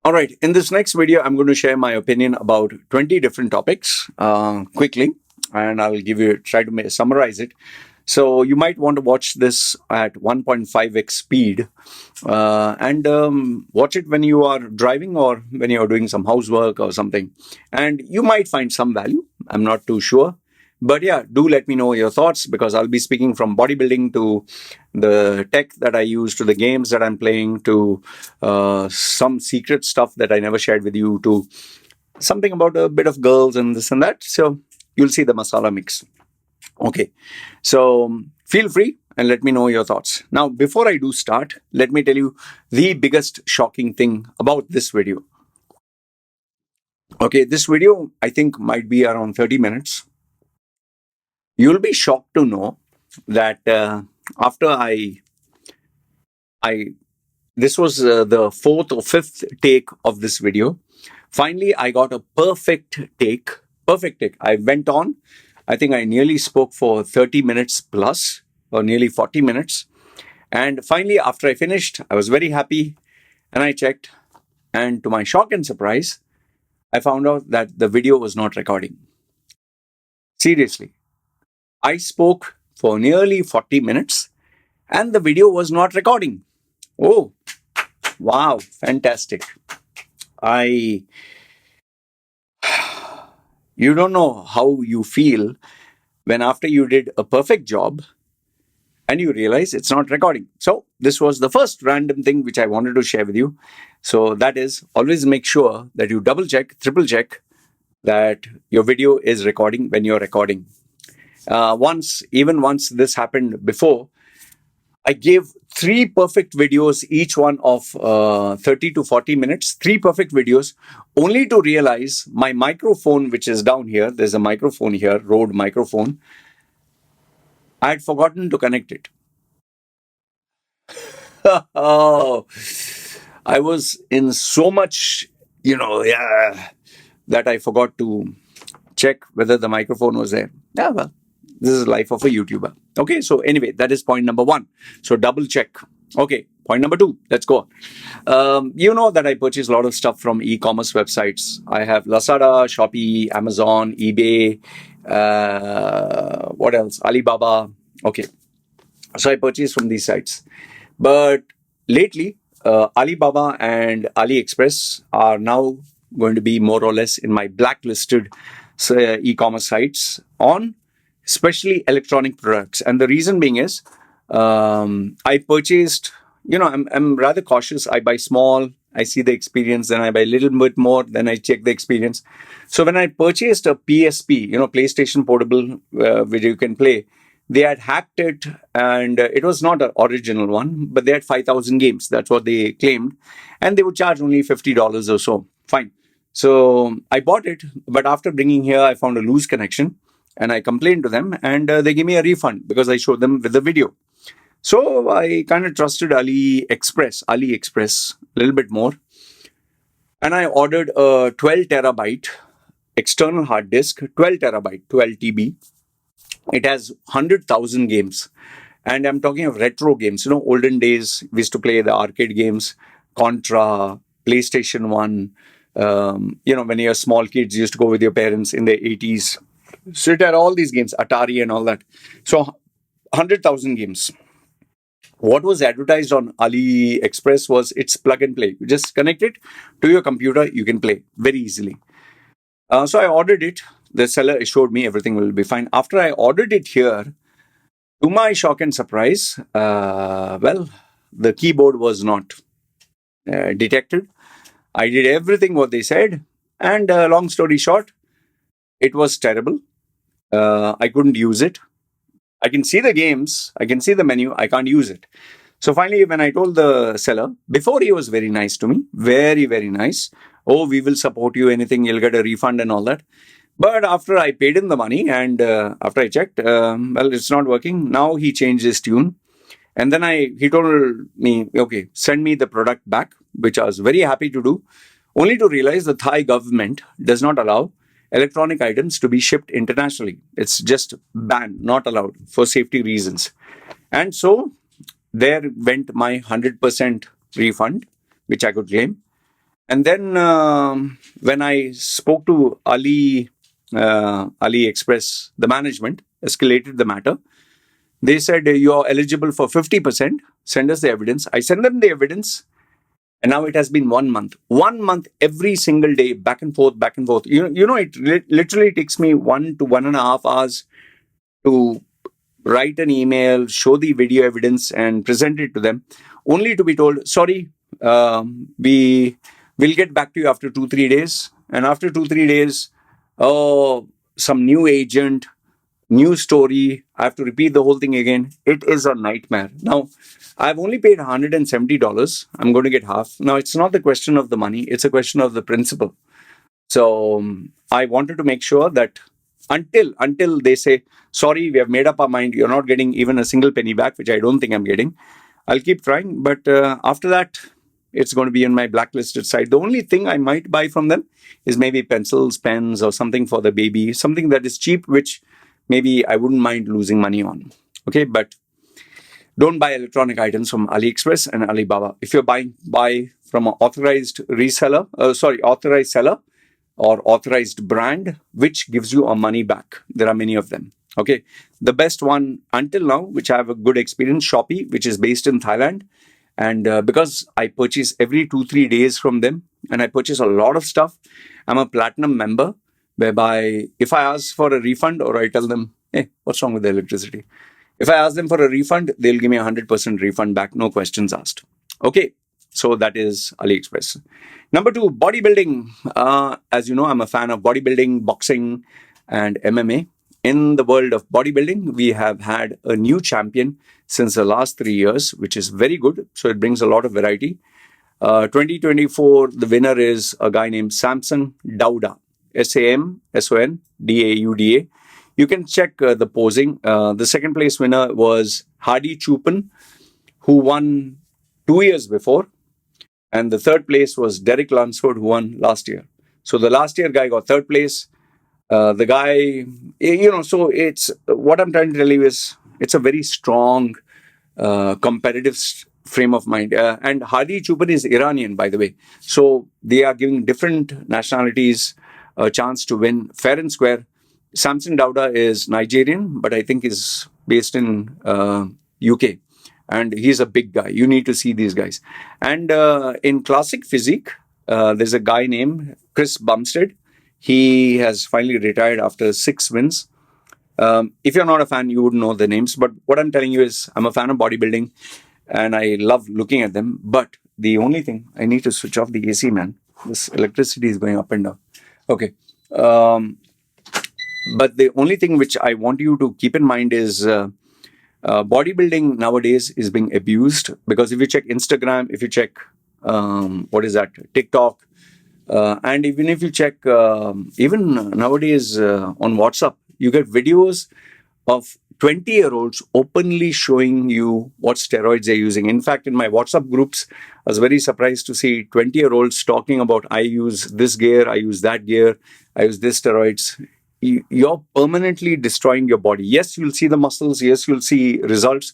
All right, in this next video, I'm going to share my opinion about 20 different topics quickly, and I'll try to summarize it. So you might want to watch this at 1.5x speed and watch it when you are driving or when you're doing some housework or something. And you might find some value. I'm not too sure. But yeah, do let me know your thoughts because I'll be speaking from bodybuilding to the tech that I use to the games that I'm playing to some secret stuff that I never shared with you to something about a bit of girls and this and that. So you'll see the masala mix. Okay, so feel free and let me know your thoughts. Now, before I do start, let me tell you the biggest shocking thing about this video. Okay, this video I think might be around 30 minutes. You'll be shocked to know that after this was the fourth or fifth take of this video. Finally, I got a perfect take. Perfect take. I went on. I think I nearly spoke for 30 minutes plus, or nearly 40 minutes. And finally, after I finished, I was very happy. And I checked. And to my shock and surprise, I found out that the video was not recording. Seriously. I spoke for nearly 40 minutes and the video was not recording. Oh, wow, fantastic. You don't know how you feel when after you did a perfect job and you realize it's not recording. So this was the first random thing which I wanted to share with you. So that is, always make sure that you double check, triple check that your video is recording when you're recording. Once this happened before, I gave 3 perfect videos, each one of 30 to 40 minutes, 3 perfect videos, only to realize my microphone, which is down here, there's a microphone here, Rode microphone, I had forgotten to connect it. Oh, I was in so much, that I forgot to check whether the microphone was there. Yeah, well, this is life of a YouTuber. Okay, so anyway, that is point number 1. So double check. Okay, point number 2. Let's go. You know that I purchase a lot of stuff from e-commerce websites. I have Lazada, Shopee, Amazon, eBay, what else? Alibaba. Okay, so I purchase from these sites. But lately, Alibaba and AliExpress are now going to be more or less in my blacklisted e-commerce sites on especially electronic products. And the reason being is I purchased, I'm rather cautious. I buy small, I see the experience, then I buy a little bit more, then I check the experience. So when I purchased a PSP, PlayStation Portable, where you can play, they had hacked it and it was not an original one, but they had 5,000 games. That's what they claimed. And they would charge only $50 or so. Fine. So I bought it, but after bringing here, I found a loose connection. And I complained to them and they gave me a refund because I showed them with the video. So I kind of trusted AliExpress a little bit more. And I ordered a 12 terabyte external hard disk, 12 terabyte, 12 TB. It has 100,000 games. And I'm talking of retro games. Olden days, we used to play the arcade games, Contra, PlayStation 1. When you're small kids, you used to go with your parents in the 80s. So it had all these games, Atari and all that. So 100,000 games. What was advertised on AliExpress was it's plug and play. You just connect it to your computer, you can play very easily. So I ordered it. The seller assured me everything will be fine. After I ordered it here, to my shock and surprise, the keyboard was not detected. I did everything what they said. And long story short, it was terrible. I couldn't use it. I can see the games. I can see the menu. I can't use it. So finally, when I told the seller, before he was very nice to me, very, very nice. Oh, we will support you. Anything, you'll get a refund and all that. But after I paid him the money and after I checked, it's not working. Now he changed his tune. And then he told me, okay, send me the product back, which I was very happy to do, only to realize the Thai government does not allow electronic items to be shipped internationally. It's just banned, not allowed for safety reasons. And so there went my 100% refund, which I could claim. And then when I spoke to AliExpress, the management escalated the matter. They said, you're eligible for 50%. Send us the evidence. I sent them the evidence. And now it has been 1 month. 1 month every single day, back and forth, back and forth. It literally takes me 1 to 1.5 hours to write an email, show the video evidence, and present it to them, only to be told, sorry, we will get back to you after 2-3 days. And after 2-3 days, oh, some new agent, new story. I have to repeat the whole thing again. It is a nightmare. Now, I've only paid $170. I'm going to get half. Now, it's not the question of the money, it's a question of the principle. So I wanted to make sure that until they say, sorry, we have made up our mind, you're not getting even a single penny back, which I don't think I'm getting, I'll keep trying. But after that, it's going to be in my blacklisted site. The only thing I might buy from them is maybe pencils, pens, or something for the baby, something that is cheap, which maybe I wouldn't mind losing money on. Okay, but don't buy electronic items from AliExpress and Alibaba. If you're buy from an authorized authorized seller or authorized brand, which gives you a money back. There are many of them. Okay, the best one until now, which I have a good experience, Shopee, which is based in Thailand. And because I purchase every 2-3 days from them, and I purchase a lot of stuff, I'm a platinum member, whereby if I ask for a refund or I tell them, hey, what's wrong with the electricity? If I ask them for a refund, they'll give me 100% refund back, no questions asked. Okay, so that is AliExpress. Number 2, bodybuilding. As you know, I'm a fan of bodybuilding, boxing, and MMA. In the world of bodybuilding, we have had a new champion since the last 3 years, which is very good. So it brings a lot of variety. 2024, the winner is a guy named Samson Dauda, SAMSONDAUDA. You can check the posing. The second place winner was Hardy Chupin, who won 2 years before. And the third place was Derek Lunsford, who won last year. So the last year guy got third place. The guy, so it's what I'm trying to tell you is it's a very strong, competitive frame of mind. And Hardy Chupin is Iranian, by the way. So they are giving different nationalities a chance to win fair and square. Samson Dauda is Nigerian, but I think is based in UK. And he's a big guy. You need to see these guys. And in classic physique, there's a guy named Chris Bumstead. He has finally retired after 6 wins. If you're not a fan, you wouldn't know the names. But what I'm telling you is I'm a fan of bodybuilding and I love looking at them. But the only thing, I need to switch off the AC, man. This electricity is going up and down. Okay. But the only thing which I want you to keep in mind is bodybuilding nowadays is being abused. Because if you check Instagram, if you check, TikTok, and even if you check, even nowadays on WhatsApp, you get videos of 20-year-olds openly showing you what steroids they're using. In fact, in my WhatsApp groups, I was very surprised to see 20-year-olds talking about, I use this gear, I use that gear, I use this steroids. You're permanently destroying your body. Yes, you'll see the muscles. Yes, you'll see results.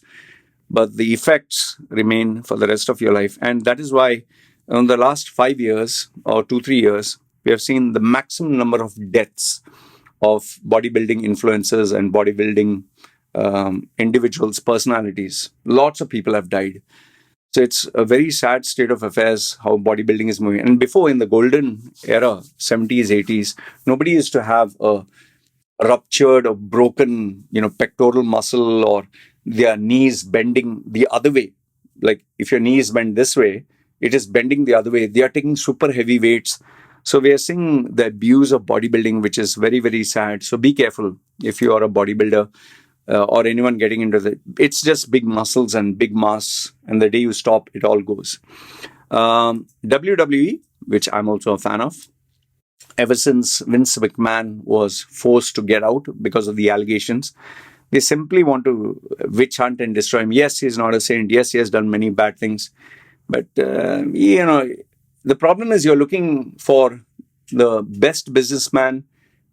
But the effects remain for the rest of your life. And that is why in the last 5 years or 2-3 years, we have seen the maximum number of deaths of bodybuilding influencers and bodybuilding individuals, personalities. Lots of people have died. So it's a very sad state of affairs how bodybuilding is moving. And before, in the golden era, 70s, 80s, nobody used to have a ruptured or broken, pectoral muscle or their knees bending the other way. Like if your knees bend this way, it is bending the other way. They are taking super heavy weights. So we are seeing the abuse of bodybuilding, which is very, very sad. So be careful if you are a bodybuilder or anyone getting into the. It's just big muscles and big mass. And the day you stop, it all goes. WWE, which I'm also a fan of. Ever since Vince McMahon was forced to get out because of the allegations, they simply want to witch hunt and destroy him. Yes, he's not a saint. Yes, he has done many bad things. But, the problem is you're looking for the best businessman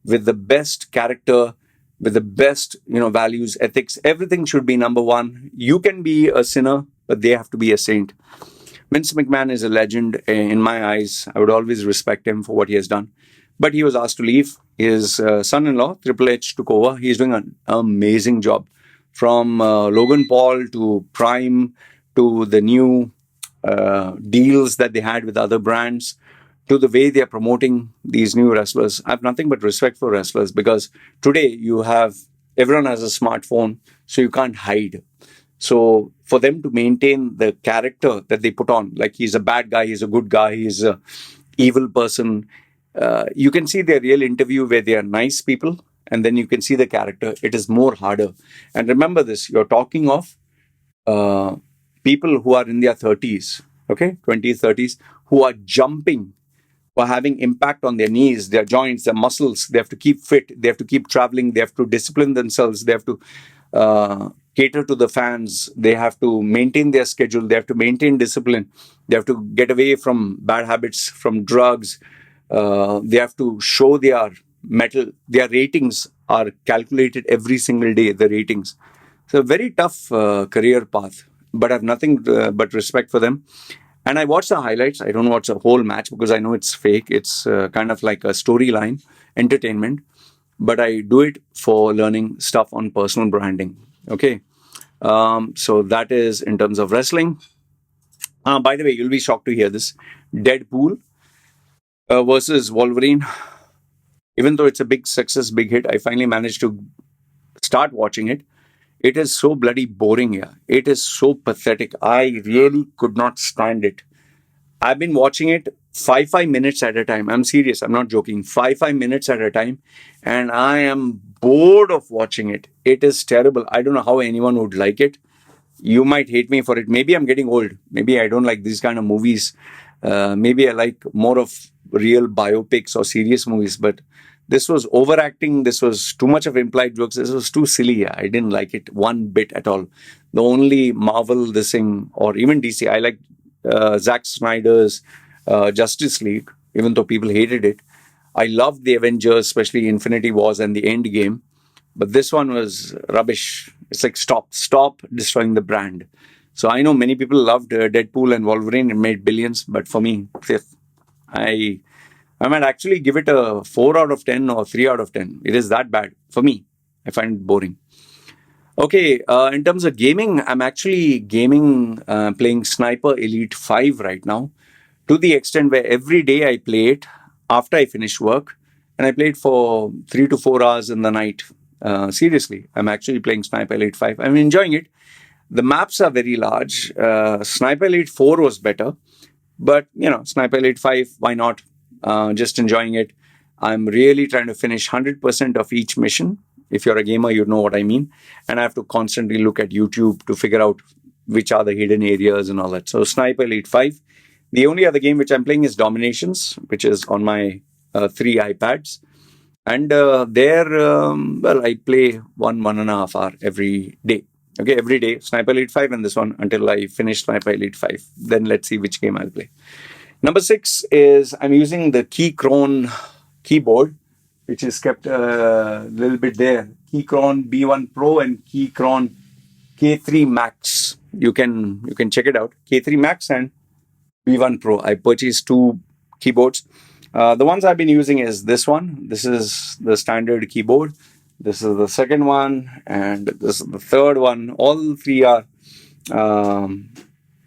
with the best character, with the best, values, ethics. Everything should be number one. You can be a sinner, but they have to be a saint. Vince McMahon is a legend in my eyes. I would always respect him for what he has done. But he was asked to leave. His son-in-law, Triple H, took over. He's doing an amazing job. From Logan Paul to Prime to the new deals that they had with other brands to the way they are promoting these new wrestlers. I have nothing but respect for wrestlers because today everyone has a smartphone, so you can't hide. So for them to maintain the character that they put on, like he's a bad guy, he's a good guy, he's a evil person, you can see their real interview where they are nice people, and then you can see the character. It is more harder. And remember this: you're talking of uh, people who are in their 30s, okay, 20s, 30s, who are jumping, who are having impact on their knees, their joints, their muscles. They have to keep fit. They have to keep traveling. They have to discipline themselves. They have to cater to the fans. They have to maintain their schedule. They have to maintain discipline. They have to get away from bad habits, from drugs. They have to show their metal. Their ratings are calculated every single day, the ratings. So, a very tough career path, but I have nothing but respect for them. And I watch the highlights. I don't watch the whole match because I know it's fake. It's kind of like a storyline, entertainment. But I do it for learning stuff on personal branding. Okay. So that is in terms of wrestling. By the way, you'll be shocked to hear this. Deadpool versus Wolverine. Even though it's a big success, big hit, I finally managed to start watching it. It is so bloody boring, yeah. It is so pathetic. I really could not stand it. I've been watching it 5 minutes at a time. I'm serious. I'm not joking. 5 minutes at a time, and I am bored of watching it. It is terrible. I don't know how anyone would like it. You might hate me for it. Maybe I'm getting old. Maybe I don't like these kind of movies. Maybe I like more of real biopics or serious movies. But this was overacting. This was too much of implied jokes. This was too silly. I didn't like it one bit at all. The only Marvel, this thing, or even DC, I like Zack Snyder's Justice League, even though people hated it. I loved the Avengers, especially Infinity Wars and the End Game. But this one was rubbish. It's like stop destroying the brand. So I know many people loved Deadpool and Wolverine. It made billions, but for me, I I might actually give it a 4 out of 10 or 3 out of 10. It is that bad for me. I find it boring. Okay, in terms of gaming, I'm actually gaming, playing Sniper Elite 5 right now, to the extent where every day I play it after I finish work, and I play it for 3 to 4 hours in the night. Seriously, I'm actually playing Sniper Elite 5. I'm enjoying it. The maps are very large. Sniper Elite 4 was better, but Sniper Elite 5, why not? Just enjoying it. I'm really trying to finish 100% of each mission. If you're a gamer, you know what I mean. And I have to constantly look at YouTube to figure out which are the hidden areas and all that. So Sniper Elite 5. The only other game which I'm playing is Dominations, which is on my 3 iPads. And well, I play 1.5 hour every day. Okay, every day, Sniper Elite 5 and this one until I finish Sniper Elite 5. Then let's see which game I'll play. Number 6 is I'm using the Keychron keyboard, which is kept a little bit there. Keychron B1 Pro and Keychron K3 Max. You can check it out. K3 Max and B1 Pro. I purchased 2 keyboards. The ones I've been using is this one. This is the standard keyboard. This is the second one, and this is the third one. All 3 are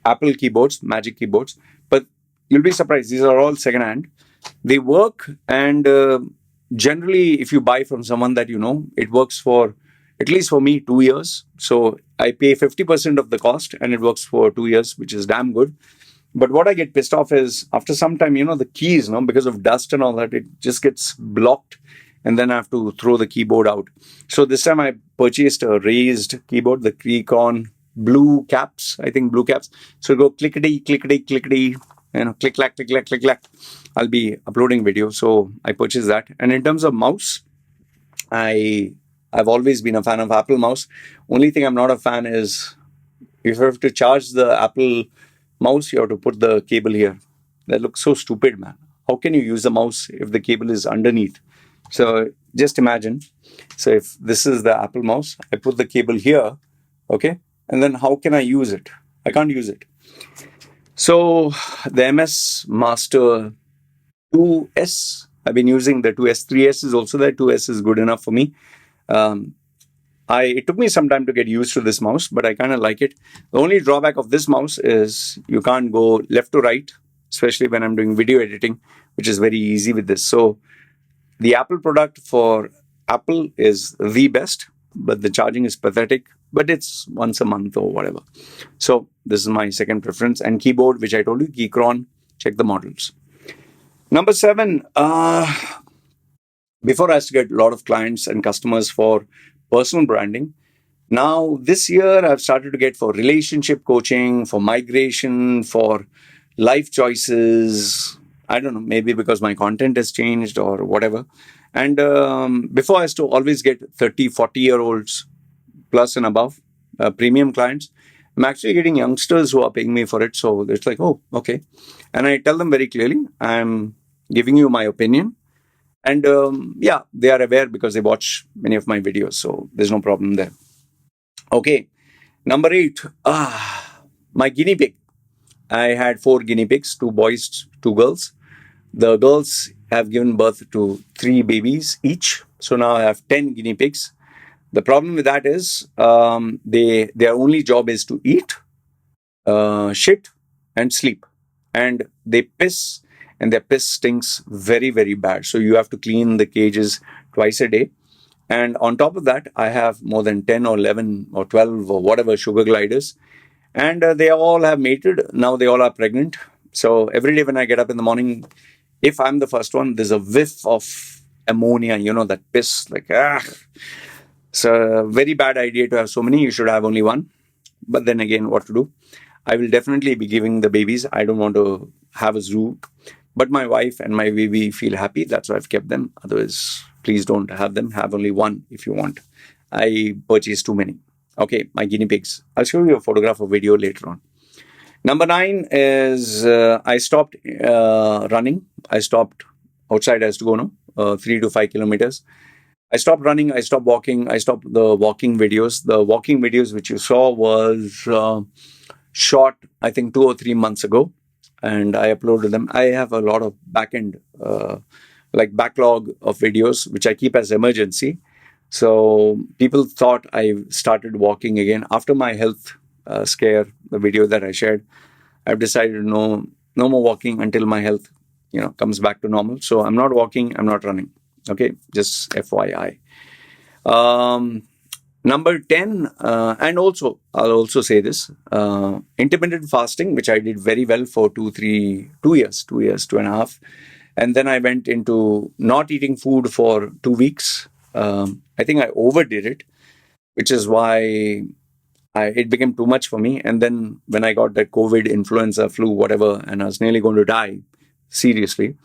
Apple keyboards, Magic keyboards. But you'll be surprised. These are all second-hand. They work, and generally, if you buy from someone that you know, it works for, at least for me, 2 years. So I pay 50% of the cost, and it works for 2 years, which is damn good. But what I get pissed off is, after some time, the keys, because of dust and all that, it just gets blocked. And then I have to throw the keyboard out. So this time I purchased a raised keyboard, the Keychron blue caps, I think blue caps. So it'll go clickety, clickety, clickety, click, clack, click, clack, click, clack. I'll be uploading video. So I purchased that. And in terms of mouse, I've always been a fan of Apple mouse. Only thing I'm not a fan is, if you have to charge the Apple mouse, you have to put the cable here. That looks so stupid, man. How can you use the mouse if the cable is underneath? So just imagine. So if this is the Apple mouse, I put the cable here, okay? And then how can I use it? I can't use it. So the MS Master 2S, I've been using the 2S. 3S is also there. 2S is good enough for me. Um, it took me some time to get used to this mouse, but I kind of like it. The only drawback of this mouse is you can't go left to right, especially when I'm doing video editing, which is very easy with this. So the Apple product for Apple is the best, but the charging is pathetic. But it's once a month or whatever. So this is my second preference. And keyboard, which I told you, Keychron. Check the models. Number 7. Before I used to get a lot of clients and customers for personal branding. Now this year I've started to get for relationship coaching, for migration, for life choices. I don't know, maybe because my content has changed or whatever. And before I used to always get 30, 40-year-olds plus and above, premium clients. I'm actually getting youngsters who are paying me for it. So it's like, oh, okay. And I tell them very clearly, I'm giving you my opinion. And yeah, they are aware because they watch many of my videos. So there's no problem there. Okay. Number 8. My guinea pig. I had 4 guinea pigs, 2 boys, 2 girls. The girls have given birth to 3 babies each. So now I have 10 guinea pigs. The problem with that is their only job is to eat, shit, and sleep. And they piss, and their piss stinks very, very bad. So you have to clean the cages twice a day. And on top of that, I have more than 10 or 11 or 12 or whatever sugar gliders. And they all have mated. Now they all are pregnant. So every day when I get up in the morning, if I'm the first one, there's a whiff of ammonia, that piss, like, It's a very bad idea to have so many. You should have only one. But then again, what to do? I will definitely be giving the babies. I don't want to have a zoo. But my wife and my baby feel happy. That's why I've kept them. Otherwise, please don't have them. Have only one if you want. I purchased too many. Okay, my guinea pigs. I'll show you a photograph or video later on. Number 9 is I stopped running. I stopped outside. I has to go, 3 to 5 kilometers. I stopped running. I stopped walking. I stopped the walking videos. The walking videos which you saw was shot, I think, 2 or 3 months ago. And I uploaded them. I have a lot of backend, backlog of videos, which I keep as emergency. So people thought I started walking again. After my health scare, the video that I shared, I've decided no more walking until my health, comes back to normal. So I'm not walking. I'm not running. Okay, just FYI. Number 10, and also, I'll also say this, intermittent fasting, which I did very well for 2 years, 2.5. And then I went into not eating food for 2 weeks. I think I overdid it, which is why it became too much for me. And then when I got that COVID, influenza, flu, whatever, and I was nearly going to die, seriously,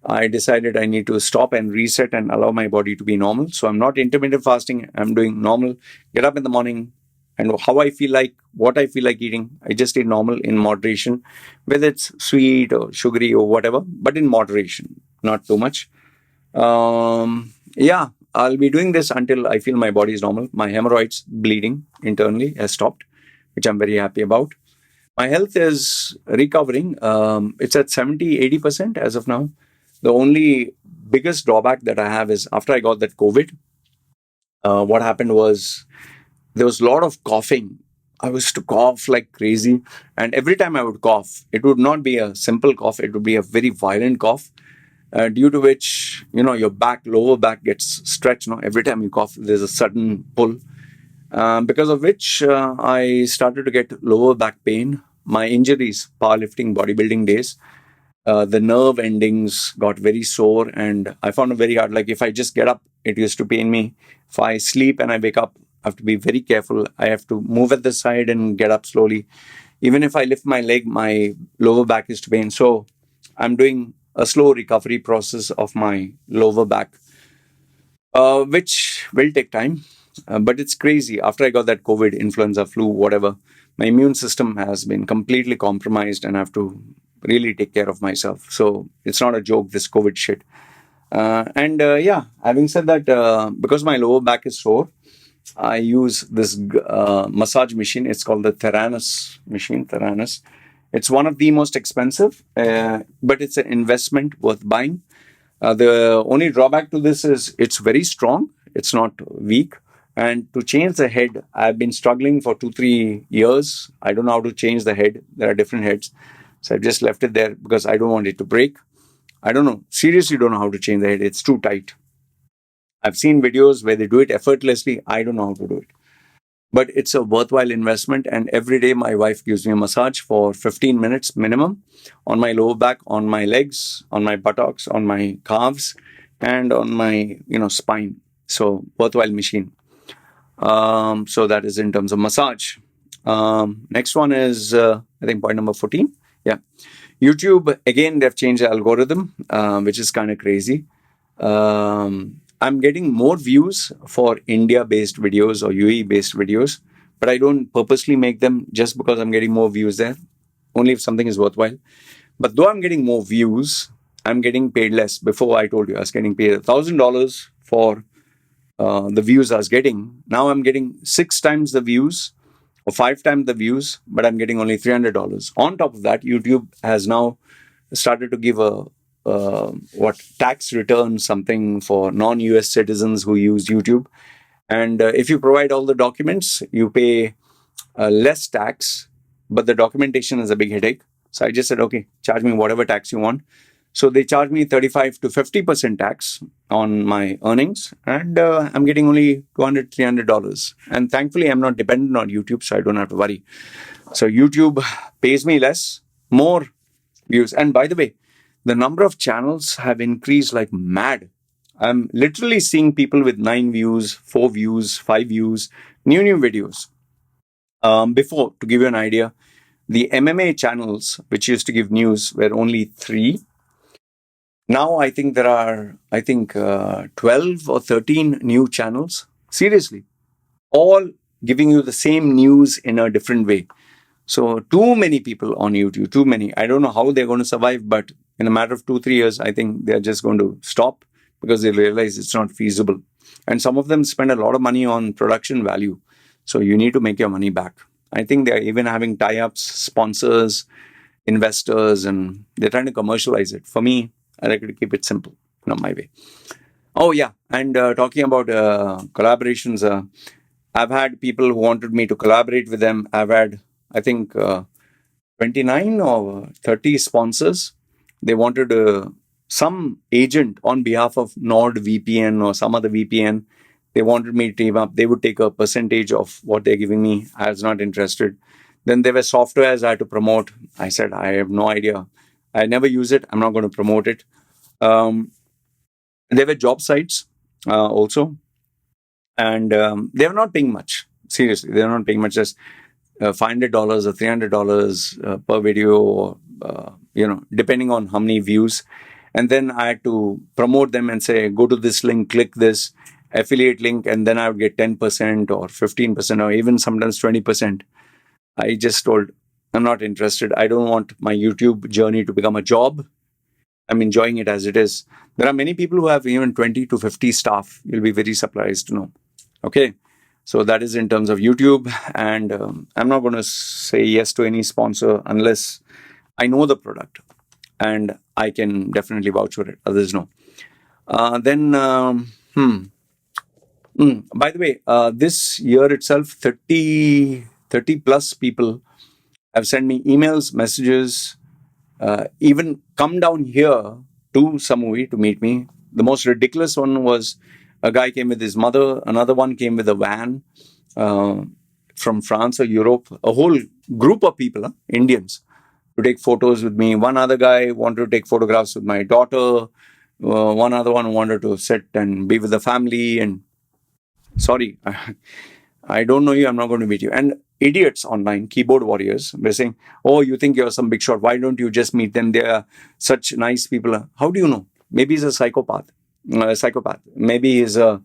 I decided I need to stop and reset and allow my body to be normal. So I'm not intermittent fasting. I'm doing normal. Get up in the morning and how I feel like, what I feel like eating. I just eat normal in moderation, whether it's sweet or sugary or whatever, but in moderation, not too much. Yeah, I'll be doing this until I feel my body is normal. My hemorrhoids bleeding internally has stopped, which I'm very happy about. My health is recovering. It's at 70-80% as of now. The only biggest drawback that I have is after I got that COVID, what happened was there was a lot of coughing. I was to cough like crazy. And every time I would cough, it would not be a simple cough. It would be a very violent cough, due to which, your lower back gets stretched. Every time you cough, there's a sudden pull. Because of which I started to get lower back pain. My injuries, powerlifting, bodybuilding days, the nerve endings got very sore and I found it very hard. Like if I just get up, it used to pain me. If I sleep and I wake up, I have to be very careful. I have to move at the side and get up slowly. Even if I lift my leg, my lower back is to pain. So I'm doing a slow recovery process of my lower back, which will take time. But it's crazy. After I got that COVID, influenza, flu, whatever, my immune system has been completely compromised and I have to really take care of myself. So it's not a joke, this COVID shit. Yeah, having said that, because my lower back is sore, I use this massage machine. It's called the Theragun machine, Theragun. It's one of the most expensive, but it's an investment worth buying. The only drawback to this is it's very strong. It's not weak. And to change the head, I've been struggling for 2-3 years. I don't know how to change the head. There are different heads. So I've just left it there because I don't want it to break. I don't know. Seriously, don't know how to change the head. It's too tight. I've seen videos where they do it effortlessly. I don't know how to do it. But it's a worthwhile investment. And every day my wife gives me a massage for 15 minutes minimum on my lower back, on my legs, on my buttocks, on my calves, and on my spine. So worthwhile machine. So that is in terms of massage. Next one is I think point number 14. Yeah. YouTube, again, they've changed the algorithm, which is kind of crazy. I'm getting more views for India-based videos or UAE-based videos, but I don't purposely make them just because I'm getting more views there, only if something is worthwhile. But though I'm getting more views, I'm getting paid less. Before I told you, I was getting paid $1,000 for the views I was getting. Now I'm getting 6 times the views or 5 times the views, but I'm getting only $300. On top of that, YouTube has now started to give a tax return something for non-US citizens who use YouTube. And if you provide all the documents, you pay less tax, but the documentation is a big headache. So I just said, okay, charge me whatever tax you want. So they charge me 35 to 50% tax on my earnings, and I'm getting only $200, $300. And thankfully, I'm not dependent on YouTube, so I don't have to worry. So YouTube pays me less, more views. And by the way, the number of channels have increased like mad. I'm literally seeing people with 9 views, 4 views, 5 views, new videos. Before, to give you an idea, the MMA channels, which used to give news, were only 3. Now I think there are, 12 or 13 new channels. Seriously, all giving you the same news in a different way. So too many people on YouTube, too many. I don't know how they're going to survive, but in a matter of 2-3 years, I think they're just going to stop because they realize it's not feasible. And some of them spend a lot of money on production value. So you need to make your money back. I think they're even having tie-ups, sponsors, investors, and they're trying to commercialize it. For me, I like to keep it simple, my way. Oh, yeah. And talking about collaborations, I've had people who wanted me to collaborate with them. I've had, I think, 29 or 30 sponsors. They wanted some agent on behalf of NordVPN or some other VPN. They wanted me to team up. They would take a percentage of what they're giving me. I was not interested. Then there were softwares I had to promote. I said, I have no idea. I never use it. I'm not going to promote it. There were job sites also. And they were not paying much. Seriously, they were not paying much. Just $500 or $300 per video, or, depending on how many views. And then I had to promote them and say, go to this link, click this affiliate link, and then I would get 10% or 15% or even sometimes 20%. I just told, I'm not interested. I don't want my YouTube journey to become a job. I'm enjoying it as it is. There are many people who have even 20 to 50 staff. You'll be very surprised to know. Okay. So that is in terms of YouTube. And I'm not going to say yes to any sponsor unless I know the product and I can definitely vouch for it. Others know. By the way, this year itself, 30 plus people have sent me emails, messages, even come down here to Samui to meet me. The most ridiculous one was a guy came with his mother. Another one came with a van from France or Europe. A whole group of people, Indians, to take photos with me. One other guy wanted to take photographs with my daughter. One other one wanted to sit and be with the family. And sorry, I don't know you. I'm not going to meet you. And idiots online, keyboard warriors, were saying, oh, you think you're some big shot. Why don't you just meet them? They are such nice people. How do you know? Maybe he's a psychopath. Maybe he's a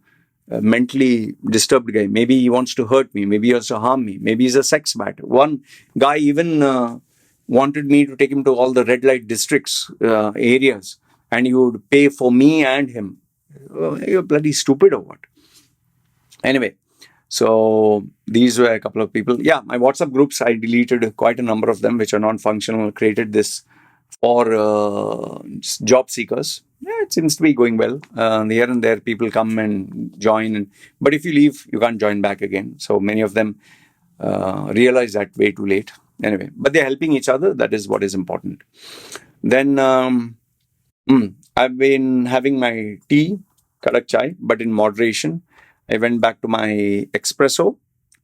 mentally disturbed guy. Maybe he wants to hurt me. Maybe he wants to harm me. Maybe he's a sex bat. One guy even wanted me to take him to all the red light districts areas, and he would pay for me and him. You're bloody stupid or what? Anyway, So these were a couple of people. Yeah, my WhatsApp groups, I deleted quite a number of them, which are non-functional. Created this for job seekers. Yeah, it seems to be going well. Here and there, people come and join. But if you leave, you can't join back again. So many of them realize that way too late. Anyway, but they're helping each other. That is what is important. Then I've been having my tea, kadak chai, but in moderation. I went back to my espresso,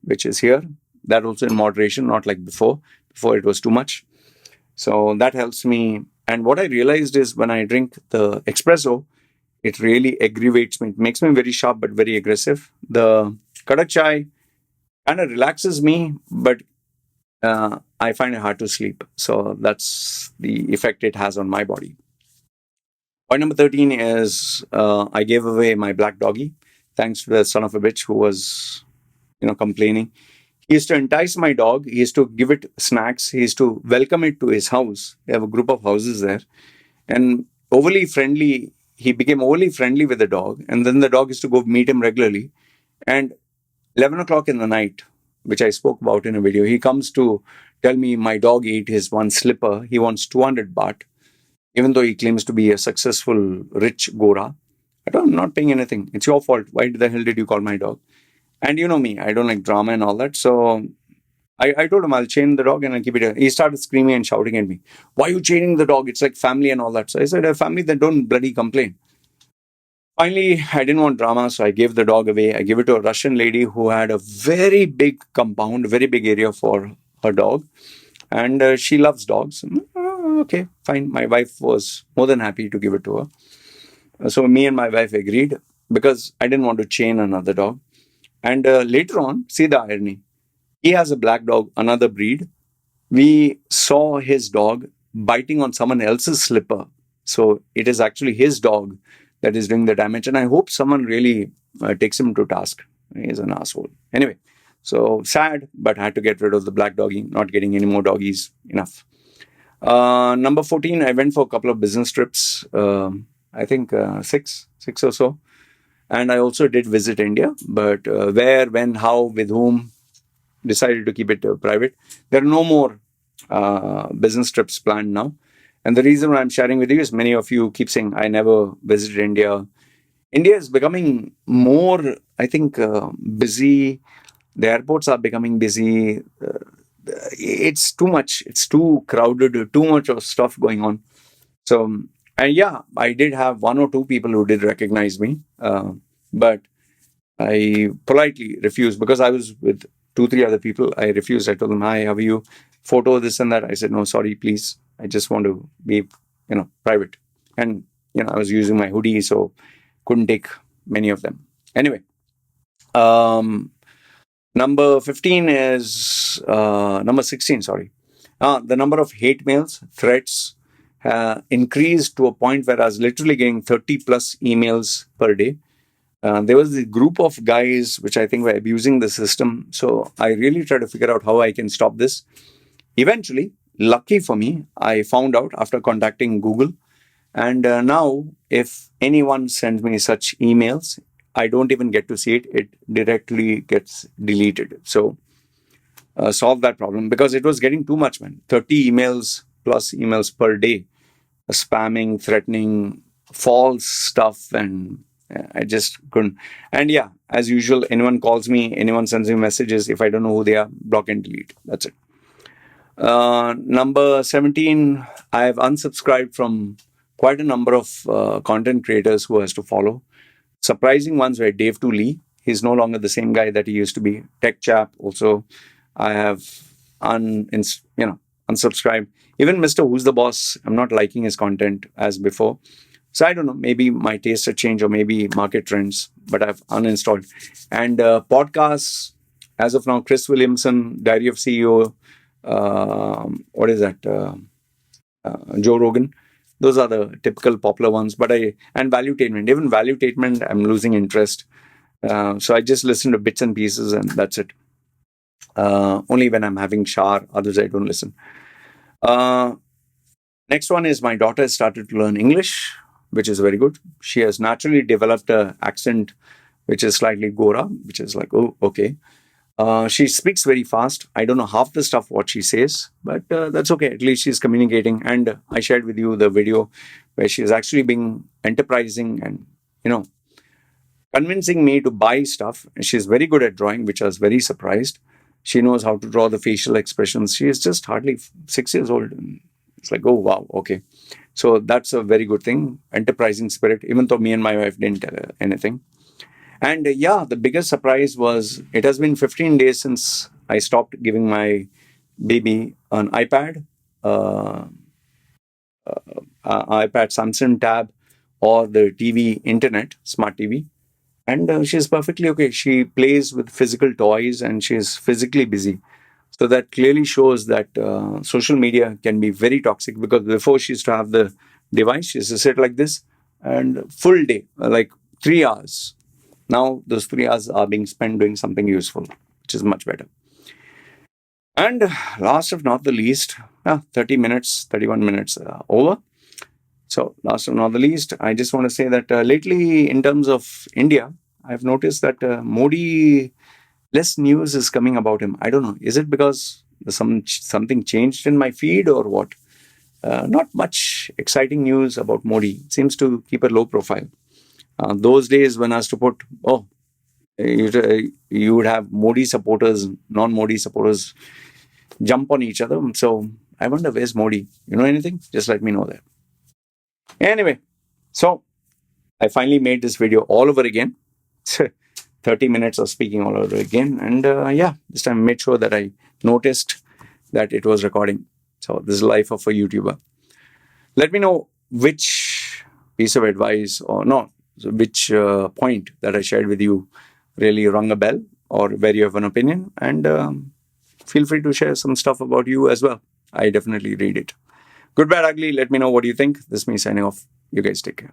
which is here. That also in moderation, not like before. Before it was too much. So that helps me. And what I realized is when I drink the espresso, it really aggravates me. It makes me very sharp but very aggressive. The kadak chai kind of relaxes me, but I find it hard to sleep. So that's the effect it has on my body. Point number 13 is I gave away my black doggy, thanks to the son of a bitch who was, complaining. He used to entice my dog. He used to give it snacks. He used to welcome it to his house. They have a group of houses there. And overly friendly, he became overly friendly with the dog. And then the dog used to go meet him regularly. And 11 o'clock in the night, which I spoke about in a video, he comes to tell me my dog ate his one slipper. He wants 200 baht, even though he claims to be a successful, rich Gora. I'm not paying anything. It's your fault. Why the hell did you call my dog? And you know me, I don't like drama and all that. So I told him I'll chain the dog and I'll keep it. He started screaming and shouting at me. Why are you chaining the dog? It's like family and all that. So I said, a family that don't bloody complain. Finally, I didn't want drama, so I gave the dog away. I gave it to a Russian lady who had a very big compound, very big area for her dog. And she loves dogs. Okay, fine. My wife was more than happy to give it to her. So me and my wife agreed because I didn't want to chain another dog. And later on, see the irony. He has a black dog, another breed. We saw his dog biting on someone else's slipper. So it is actually his dog that is doing the damage. And I hope someone really takes him to task. He's an asshole. Anyway, so sad, but I had to get rid of the black doggy, not getting any more doggies. Enough. Number 14, I went for a couple of business trips. I think six or so. And I also did visit India, but where, when, how, with whom, decided to keep it private. There are no more business trips planned now. And the reason why I'm sharing with you is many of you keep saying, I never visited India. India is becoming more, I think, busy. The airports are becoming busy. It's too much. It's too crowded, too much of stuff going on. So, and yeah, I did have one or two people who did recognize me, but I politely refused because I was with 2-3 other people. I refused. I told them, hi, how are you? Photo, this and that. I said, no, sorry, please. I just want to be, private. And, I was using my hoodie, so couldn't take many of them. Anyway, number 15 is, number 16, sorry. The number of hate mails, threats, increased to a point where I was literally getting 30 plus emails per day. There was a group of guys which I think were abusing the system. So I really tried to figure out how I can stop this. Eventually, lucky for me, I found out after contacting Google. And now, if anyone sends me such emails, I don't even get to see it. It directly gets deleted. So solve that problem because it was getting too much, man. 30 emails plus emails per day. Spamming, threatening, false stuff, and I just couldn't. And yeah, as usual, anyone calls me, anyone sends me messages. If I don't know who they are, block and delete. That's it. Number 17, I have unsubscribed from quite a number of content creators who has to follow. Surprising ones were Dave 2 Lee. He's no longer the same guy that he used to be. Tech Chap also. I have unsubscribed. Even Mr. Who's the Boss, I'm not liking his content as before. So I don't know, maybe my taste has changed or maybe market trends, but I've uninstalled. And podcasts, as of now, Chris Williamson, Diary of CEO, what is that? Joe Rogan. Those are the typical popular ones. And Value-tainment. Even Value-tainment, I'm losing interest. So I just listen to bits and pieces and that's it. Only when I'm having shower, others I don't listen. Next one is my daughter has started to learn English, which is very good. She has naturally developed an accent which is slightly Gora, which is like, oh, okay. She speaks very fast. I don't know half the stuff what she says, but that's okay. At least she's communicating. And I shared with you the video where she's actually being enterprising and, convincing me to buy stuff. She's very good at drawing, which I was very surprised. She knows how to draw the facial expressions. She is just hardly 6 years old. It's like, oh, wow, okay. So that's a very good thing. Enterprising spirit, even though me and my wife didn't tell her anything. And the biggest surprise was it has been 15 days since I stopped giving my baby an iPad, iPad, Samsung Tab, or the TV, internet, smart TV. And she's perfectly okay. She plays with physical toys and she's physically busy. So that clearly shows that social media can be very toxic, because before she used to have the device, she used to sit like this and full day, like 3 hours. Now those 3 hours are being spent doing something useful, which is much better. And last but not the least, 30 minutes, 31 minutes over. So last but not the least, I just want to say that lately in terms of India, I've noticed that Modi, less news is coming about him. I don't know. Is it because something changed in my feed or what? Not much exciting news about Modi. It seems to keep a low profile. Those days when I was to put, you would have Modi supporters, non-Modi supporters jump on each other. So I wonder, where's Modi? You know anything? Just let me know that. Anyway, so I finally made this video all over again. 30 minutes of speaking all over again. And this time I made sure that I noticed that it was recording. So this is life of a YouTuber. Let me know which piece of advice or not, which point that I shared with you really rung a bell, or where you have an opinion. And feel free to share some stuff about you as well. I definitely read it. Good, bad, ugly. Let me know what you think. This is me signing off. You guys take care.